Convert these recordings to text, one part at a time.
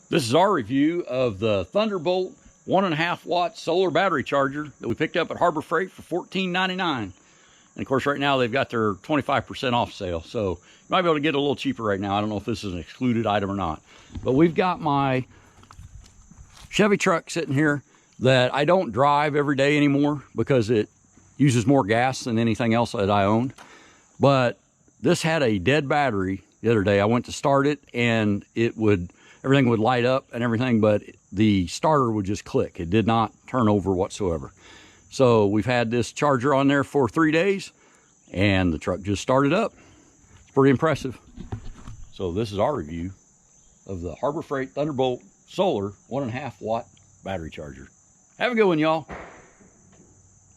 This is our review of the Thunderbolt 1.5 watt solar battery charger that we picked up at Harbor Freight for $14.99. And of course, right now they've got their 25% off sale. So you might be able to get it a little cheaper right now. I don't know if this is an excluded item or not. But we've got my Chevy truck sitting here that I don't drive every day anymore because it uses more gas than anything else that I own. But this had a dead battery the other day. I went to start it and everything would light up and everything, but the starter would just click. It did not turn over whatsoever. So we've had this charger on there for 3 days and the truck just started up. It's pretty impressive. So this is our review of the Harbor Freight Thunderbolt Solar 1.5 watt battery charger. Have a good one, y'all.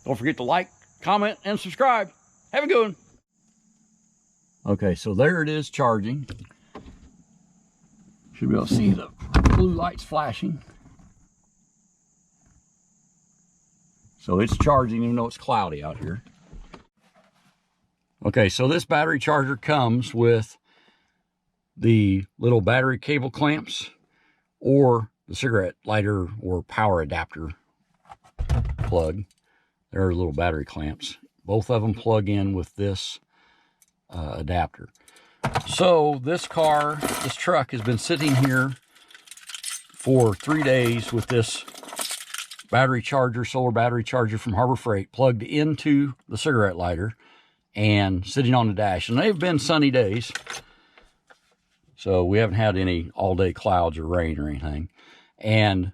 Don't forget to like, comment, and subscribe. Have a good one. Okay, so there it is charging. Should be able to see the blue lights flashing. So it's charging even though it's cloudy out here. Okay, so this battery charger comes with the little battery cable clamps or the cigarette lighter or power adapter plug. There are little battery clamps. Both of them plug in with this adapter. So this truck has been sitting here for 3 days with this battery charger, solar battery charger from Harbor Freight plugged into the cigarette lighter and sitting on the dash. And they've been sunny days, so we haven't had any all-day clouds or rain or anything. And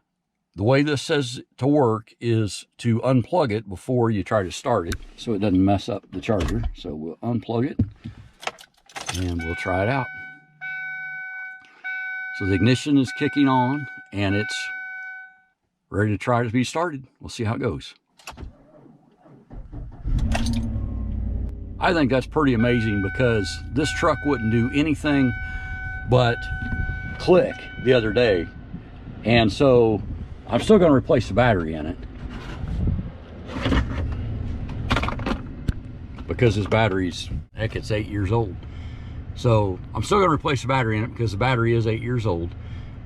the way this says to work is to unplug it before you try to start it so it doesn't mess up the charger. So we'll unplug it and we'll try it out. So the ignition is kicking on and it's ready to try to be started. We'll see how it goes. I think that's pretty amazing because this truck wouldn't do anything but click the other day. And so I'm still going to replace the battery in it because this battery's, heck, it's 8 years old. So I'm still going to replace the battery in it because the battery is 8 years old.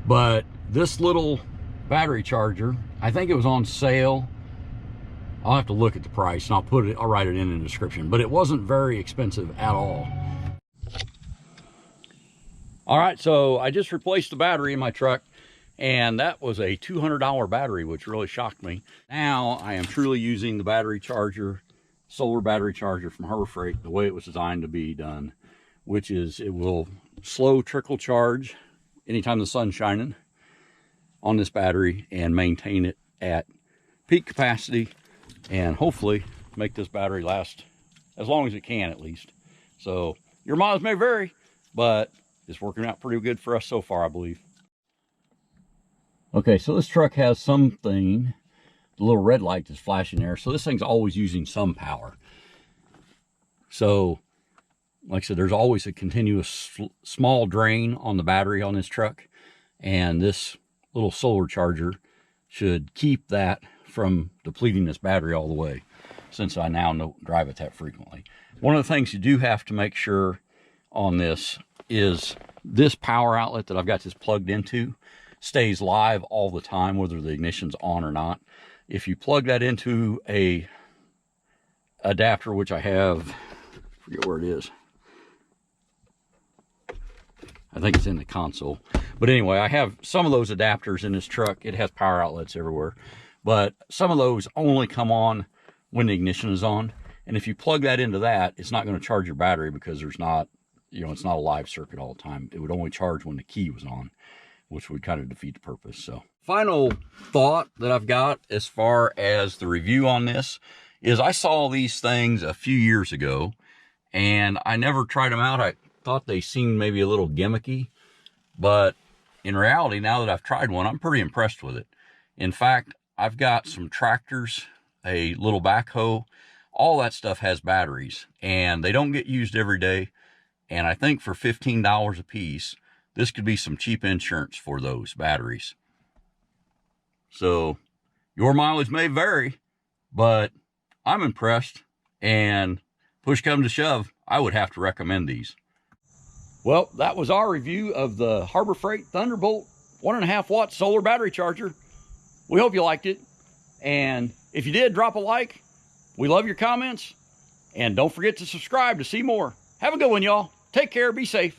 But this little battery charger, I think it was on sale. I'll have to look at the price and I'll write it in the description, but it wasn't very expensive at all. All right, so I just replaced the battery in my truck and that was a $200 battery, which really shocked me. Now I am truly using the battery charger, solar battery charger from Harbor Freight, the way it was designed to be done, which is it will slow trickle charge anytime the sun's shining on this battery and maintain it at peak capacity and hopefully make this battery last as long as it can at least. So your miles may vary, but it's working out pretty good for us so far, I believe. Okay, so this truck has something, the little red light that's flashing there. So this thing's always using some power. So like I said, there's always a continuous small drain on the battery on this truck. And this little solar charger should keep that from depleting this battery all the way, since I now don't drive it that frequently. One of the things you do have to make sure on this is this power outlet that I've got this plugged into stays live all the time, whether the ignition's on or not. If you plug that into a adapter, which I have, I forget where it is. I think it's in the console. But anyway, I have some of those adapters in this truck. It has power outlets everywhere. But some of those only come on when the ignition is on. And if you plug that into that, it's not going to charge your battery because there's not, it's not a live circuit all the time. It would only charge when the key was on, which would kind of defeat the purpose. So final thought that I've got as far as the review on this is I saw these things a few years ago and I never tried them out. I thought they seemed maybe a little gimmicky, but in reality, now that I've tried one, I'm pretty impressed with it. In fact, I've got some tractors, a little backhoe, all that stuff has batteries and they don't get used every day. And I think for $15 a piece, this could be some cheap insurance for those batteries. So your mileage may vary, but I'm impressed, and push come to shove, I would have to recommend these. Well, that was our review of the Harbor Freight Thunderbolt 1.5 watt solar battery charger. We hope you liked it. And if you did, drop a like. We love your comments. And don't forget to subscribe to see more. Have a good one, y'all. Take care. Be safe.